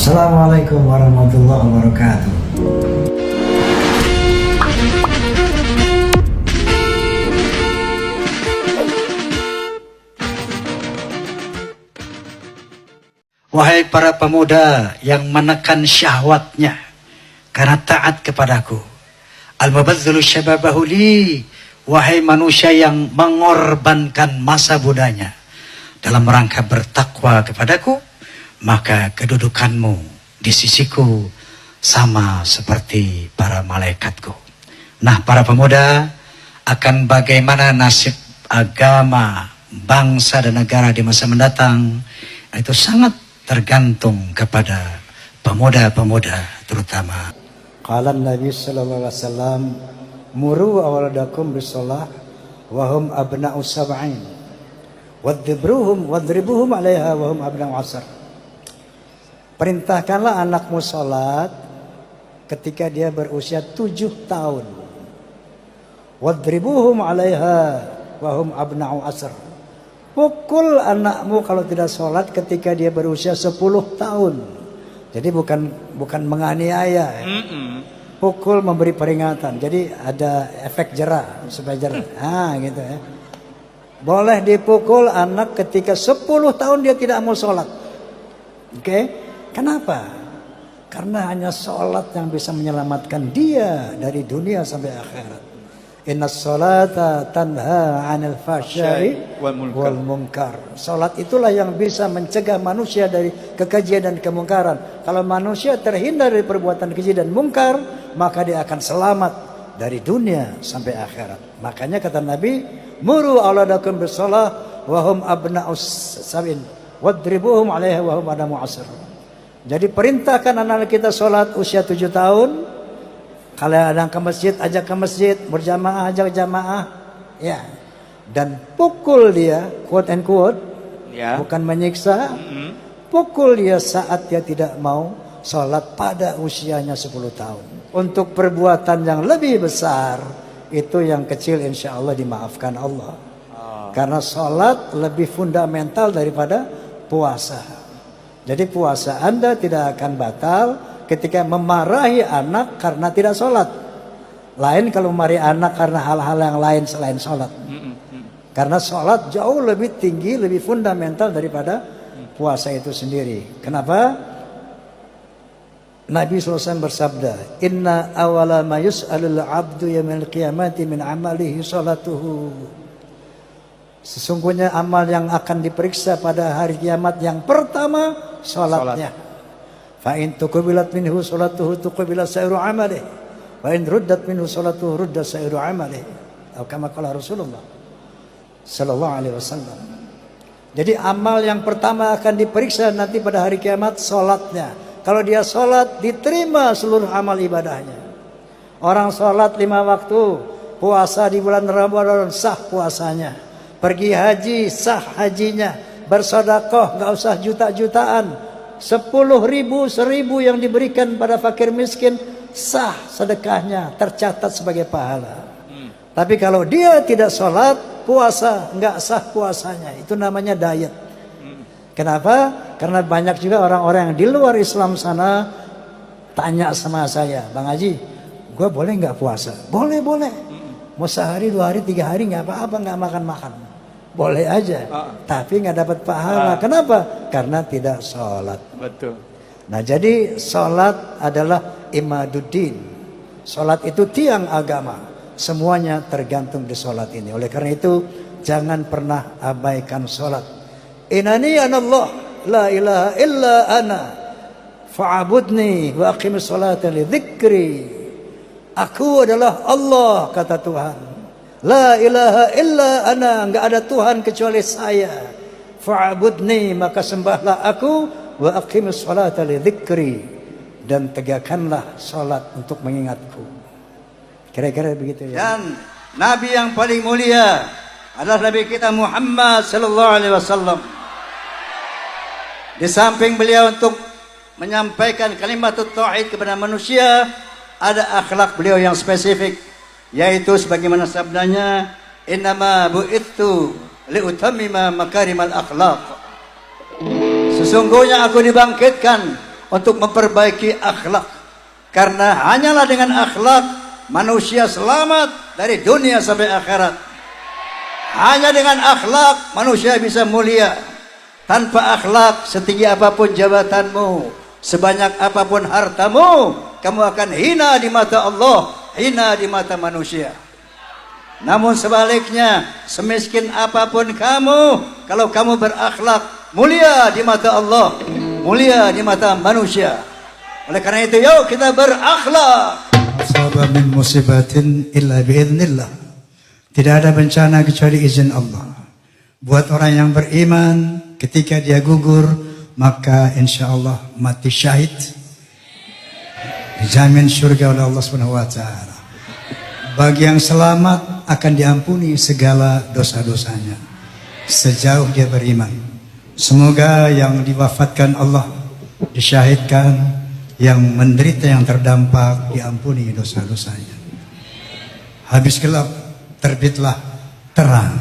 Assalamualaikum warahmatullahi wabarakatuh. Wahai para pemuda yang menekan syahwatnya karena taat kepadaku. Al-mubazzilu syababahu li. Wahai manusia yang mengorbankan masa mudanya dalam rangka bertakwa kepadaku, maka kedudukanmu di sisiku sama seperti para malaikatku. Nah, para pemuda, akan bagaimana nasib agama, bangsa dan negara di masa mendatang, itu sangat tergantung kepada pemuda-pemuda terutama. Qala Nabi sallallahu alaihi wasallam, muru awladakum bisalah wa hum abna'u sab'in wadribuhum 'alaiha wa hum abna'u 'ashr. Perintahkanlah anakmu salat ketika dia berusia 7 tahun. Wadribuhum 'alaiha wa hum abna'u 'ashr. Pukul anakmu kalau tidak sholat ketika dia berusia 10 tahun. Jadi bukan menganiaya. Pukul memberi peringatan. Jadi ada efek jerah supaya jerah. Gitu ya. Boleh dipukul anak ketika 10 tahun dia tidak mau sholat. Oke? Kenapa? Karena hanya sholat yang bisa menyelamatkan dia dari dunia sampai akhirat. Innas sholata tanha 'anil fahsya'i wal munkar. Salat itulah yang bisa mencegah manusia dari kekejian dan kemungkaran. Kalau manusia terhindar dari perbuatan keji dan mungkar, maka dia akan selamat dari dunia sampai akhirat. Makanya kata Nabi, muru auladakum bisalah wa hum abna'us sab'in wadribuhum 'alaiha wa hum abna'u 'ashr. Jadi perintahkan anak kita salat usia 7 tahun. Kalau ada ke masjid, ajak ke masjid, berjamaah, ajak jamaah, ya. Dan pukul dia, quote and quote, ya. Bukan menyiksa, pukul dia saat dia tidak mau sholat pada usianya 10 tahun. Untuk perbuatan yang lebih besar, itu yang kecil insya Allah dimaafkan Allah. Karena sholat lebih fundamental daripada puasa. Jadi puasa Anda tidak akan batal ketika memarahi anak karena tidak sholat. Lain kalau memarahi anak karena hal-hal yang lain selain sholat. Karena sholat jauh lebih tinggi, lebih fundamental daripada puasa itu sendiri. Kenapa? Nabi SAW bersabda, Inna awala ma yus'alul abdu yawmal qiyamati min amalihi sholatuhu. Sesungguhnya amal yang akan diperiksa pada hari kiamat yang pertama sholatnya. Fa in tuqbilat minhu salatuhu tuqbilat sairu amalihi wa in ruddat minhu salatuhu rudda sairu amalihi. Atau kama qala Rasulullah sallallahu alaihi wasallam. Jadi amal yang pertama akan diperiksa nanti pada hari kiamat salatnya. Kalau dia salat diterima seluruh amal ibadahnya. Orang salat 5 waktu, puasa di bulan Ramadan sah puasanya. Pergi haji sah hajinya, bersedekah enggak usah juta-jutaan. 10.000, 1.000 yang diberikan pada fakir miskin sah sedekahnya, tercatat sebagai pahala. Tapi kalau dia tidak sholat, puasa enggak sah puasanya. Itu namanya diet. Kenapa? Karena banyak juga orang-orang yang di luar Islam sana tanya sama saya, Bang Haji, gue boleh nggak puasa? Boleh. Mau sehari, 2 hari, 3 hari nggak apa-apa, nggak makan. Boleh aja, tapi nggak dapat pahala. Kenapa? Karena tidak sholat. Betul. Nah, jadi sholat adalah imaduddin. Sholat itu tiang agama. Semuanya tergantung di sholat ini. Oleh karena itu, jangan pernah abaikan sholat. Inani anallah, la ilaha illa ana, fa'abudni wa aqimis sholata li dzikri. Aku adalah Allah, kata Tuhan. La ilaha illa ana, enggak ada Tuhan kecuali saya. Fa'budni, maka sembahlah aku, wa aqimis sholata li dzikri, dan tegakkanlah salat untuk mengingatku. Kira-kira begitu ya. Dan Nabi yang paling mulia adalah Nabi kita Muhammad sallallahu alaihi wasallam. Di samping beliau untuk menyampaikan kalimat tauhid kepada manusia, ada akhlak beliau yang spesifik, yaitu sebagaimana sabdanya, innama bu'ithu liutammima makarimal akhlaq. Sesungguhnya aku dibangkitkan untuk memperbaiki akhlak. Karena hanyalah dengan akhlak manusia selamat dari dunia sampai akhirat. Hanya dengan akhlak manusia bisa mulia. Tanpa akhlak, setinggi apapun jabatanmu, sebanyak apapun hartamu, kamu akan hina di mata Allah, hina di mata manusia. Namun sebaliknya, semiskin apapun kamu, kalau kamu berakhlak, mulia di mata Allah, mulia di mata manusia. Oleh karena itu, yuk kita berakhlak. Asaba min musibatin illa biiznillah. Tidak ada bencana kecuali izin Allah. Buat orang yang beriman, ketika dia gugur, maka insya Allah mati syahid, dijamin surga oleh Allah Subhanahu wa taala. Bagi yang selamat akan diampuni segala dosa-dosanya sejauh dia beriman. Semoga yang diwafatkan Allah disyahidkan, yang menderita, yang terdampak diampuni dosa-dosanya. Habis gelap terbitlah terang.